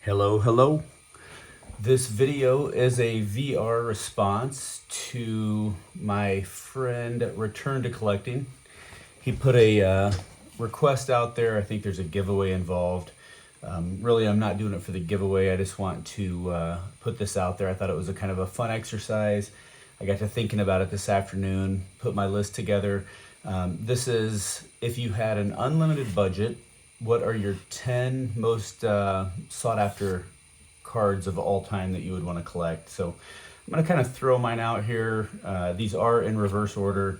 Hello, hello. This video is a VR response to my friend Return to Collecting. He put a request out there. I think there's a giveaway involved. Really, I'm not doing it for the giveaway. I just want to put this out there. I thought it was a kind of a fun exercise. I got to thinking about it this afternoon, put my list together. This is if you had an unlimited budget, what are your 10 most sought after cards of all time that you would want to collect? So I'm going to kind of throw mine out here. These are in reverse order.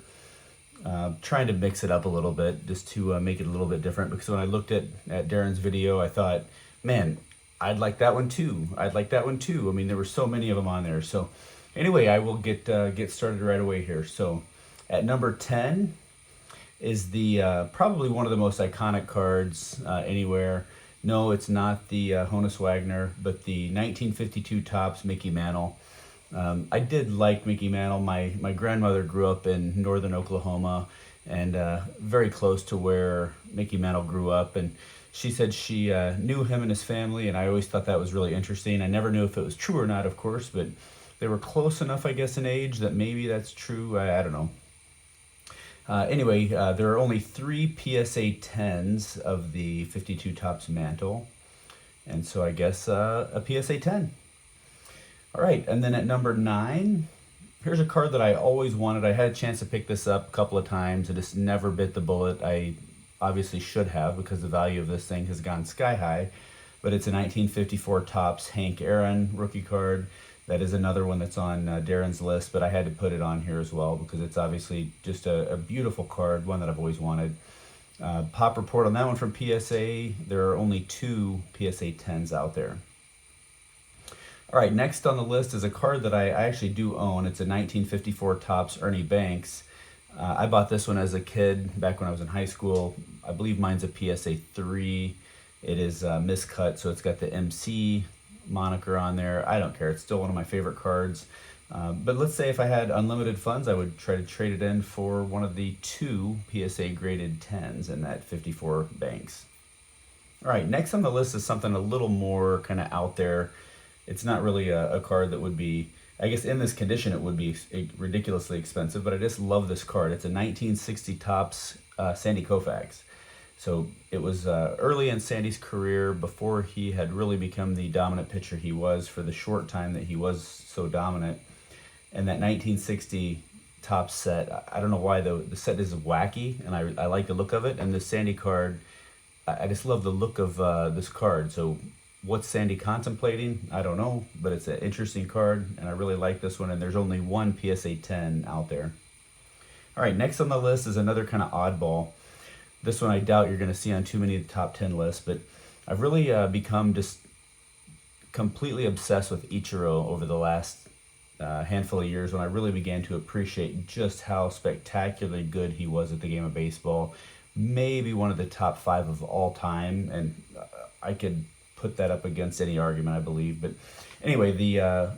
Trying to mix it up a little bit just to make it a little bit different, because when I looked at Darren's video, I thought, man, I'd like that one too. I'd like that one too. I mean, there were so many of them on there. So anyway, I will get started right away here. So at number 10 is the probably one of the most iconic cards anywhere. No, it's not the Honus Wagner, but the 1952 Topps Mickey Mantle. I did like Mickey Mantle. My grandmother grew up in northern Oklahoma, and very close to where Mickey Mantle grew up, and she said she knew him and his family, and I always thought that was really interesting. I never knew if it was true or not, of course, but they were close enough, I guess, in age that maybe that's true. I don't know. Anyway, there are only 3 PSA 10s of the 52 Topps Mantle, and so I guess a PSA 10. All right, and then at number 9, here's a card that I always wanted. I had a chance to pick this up a couple of times. I just never bit the bullet. I obviously should have, because the value of this thing has gone sky high, but it's a 1954 Topps Hank Aaron rookie card. That is another one that's on Darren's list, but I had to put it on here as well because it's obviously just a beautiful card, one that I've always wanted. Pop report on that one from PSA. There are only 2 PSA 10s out there. All right, next on the list is a card that I actually do own. It's a 1954 Topps Ernie Banks. I bought this one as a kid back when I was in high school. I believe mine's a PSA 3. It is miscut, so it's got the MC moniker on there. I don't care. It's still one of my favorite cards. But let's say if I had unlimited funds, I would try to trade it in for one of the 2 PSA graded 10s in that 54 Banks. All right, next on the list is something a little more kind of out there. It's not really a card that would be, I guess in this condition it would be ridiculously expensive, but I just love this card. It's a 1960 Topps Sandy Koufax. So it was early in Sandy's career, before he had really become the dominant pitcher he was for the short time that he was so dominant. And that 1960 Topps set, I don't know why the set is wacky, and I like the look of it. And the Sandy card, I just love the look of this card. So what's Sandy contemplating? I don't know, but it's an interesting card, and I really like this one, and there's only 1 PSA 10 out there. All right, next on the list is another kind of oddball. This one I doubt you're going to see on too many of the top 10 lists, but I've really become just completely obsessed with Ichiro over the last handful of years, when I really began to appreciate just how spectacularly good he was at the game of baseball. Maybe one of the top 5 of all time, and I could put that up against any argument, I believe. But anyway, the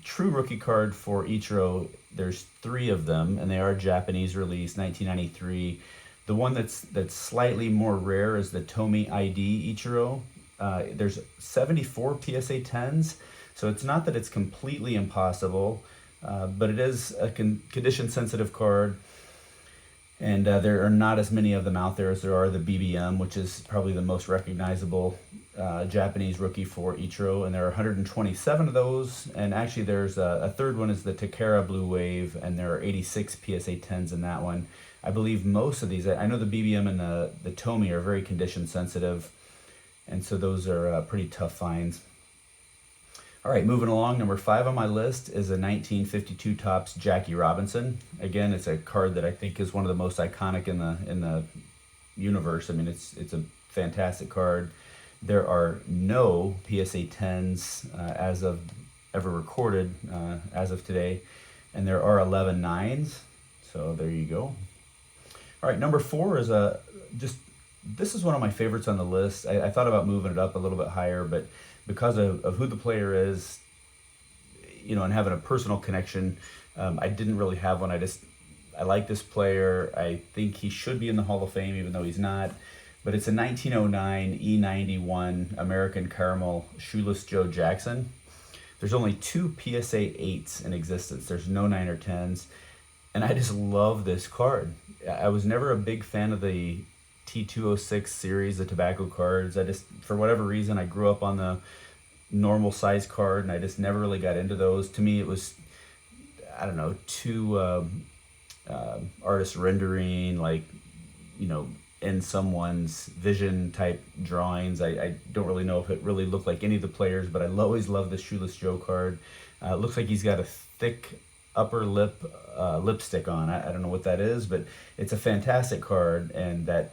true rookie card for Ichiro, there's 3 of them, and they are Japanese release, 1993. The one that's slightly more rare is the Tomy ID Ichiro. There's 74 PSA 10s, so it's not that it's completely impossible, but it is a condition-sensitive card, and there are not as many of them out there as there are the BBM, which is probably the most recognizable Japanese rookie for Ichiro, and there are 127 of those, and actually there's a third one is the Takara Blue Wave, and there are 86 PSA 10s in that one. I believe most of these, I know the BBM and the Tomy are very condition sensitive, and so those are pretty tough finds. All right, moving along, number 5 on my list is a 1952 Topps Jackie Robinson. Again, it's a card that I think is one of the most iconic in the universe. I mean, it's a fantastic card. There are no PSA 10s as of ever recorded as of today, and there are 11 9s. So there you go. All right, number 4 is this is one of my favorites on the list. I thought about moving it up a little bit higher, but because of who the player is, and having a personal connection, I didn't really have one. I like this player. I think he should be in the Hall of Fame, even though he's not. but it's a 1909 E91 American Caramel Shoeless Joe Jackson. There's only two PSA 8s in existence. There's no 9 or 10s. And I just love this card. I was never a big fan of the T206 series, the tobacco cards. For whatever reason, I grew up on the normal size card and I just never really got into those. To me, it was, I don't know, too artist rendering, like, in someone's vision type drawings. I don't really know if it really looked like any of the players, but I always loved the Shoeless Joe card. It looks like he's got a thick upper lip lipstick on. I don't know what that is, but it's a fantastic card, and that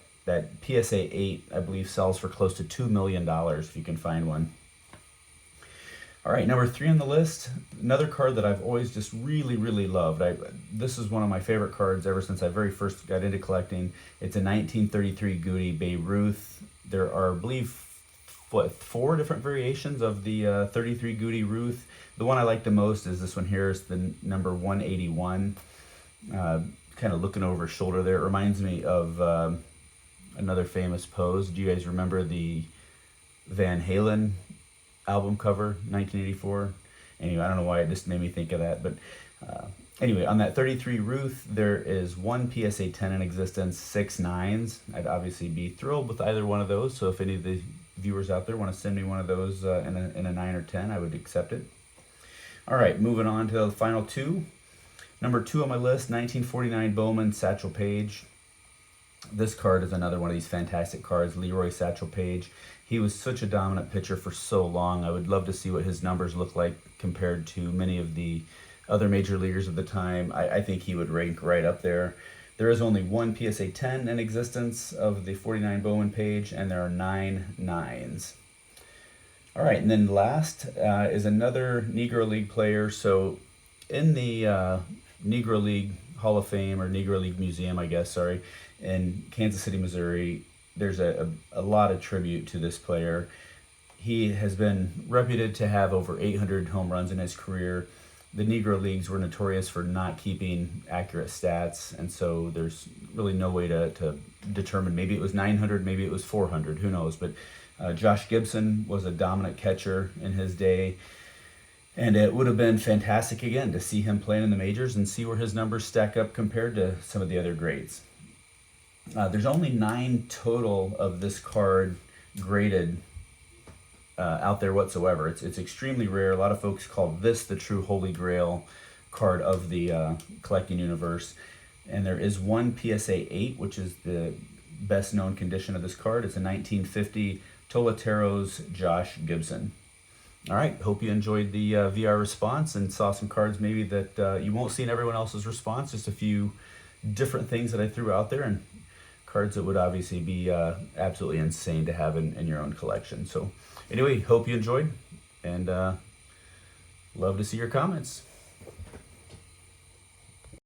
PSA 8, I believe, sells for close to $2 million if you can find one. All right, number 3 on the list, another card that I've always just really, really loved. This is one of my favorite cards ever since I very first got into collecting. It's a 1933 Goody Babe Ruth. There are, I believe, 4 different variations of the 33 Goody Ruth. The one I like the most is this one here. It's the number 181. Kind of looking over his shoulder there. It reminds me of another famous pose. Do you guys remember the Van Halen album cover, 1984? Anyway, I don't know why it just made me think of that, but anyway, on that 33 Ruth, there is one PSA 10 in existence, 6 9s. I'd obviously be thrilled with either one of those, so if any of the viewers out there want to send me one of those in a 9 or 10, I would accept it. All right, moving on to the final 2. Number 2 on my list, 1949 Bowman Satchel Paige. This card is another one of these fantastic cards, Leroy Satchel Paige. He was such a dominant pitcher for so long. I would love to see what his numbers look like compared to many of the other major leaguers of the time. I think he would rank right up there. There is only one PSA 10 in existence of the 49 Bowman Paige, and there are 9 9s. All right, and then last is another Negro League player. So in the Negro League Hall of Fame, or Negro League Museum, I guess, in Kansas City, Missouri, there's a lot of tribute to this player. He has been reputed to have over 800 home runs in his career. The Negro Leagues were notorious for not keeping accurate stats, and so there's really no way to determine. Maybe it was 900, maybe it was 400, who knows. But Josh Gibson was a dominant catcher in his day, and it would have been fantastic, again, to see him playing in the majors and see where his numbers stack up compared to some of the other greats. There's only 9 total of this card graded out there whatsoever. It's extremely rare. A lot of folks call this the true holy grail card of the collecting universe. And there is one PSA 8, which is the best known condition of this card. It's a 1950 Toleteros Josh Gibson. All right, hope you enjoyed the VR response and saw some cards maybe that you won't see in everyone else's response. Just a few different things that I threw out there, and cards that would obviously be absolutely insane to have in your own collection. So anyway, hope you enjoyed, and love to see your comments.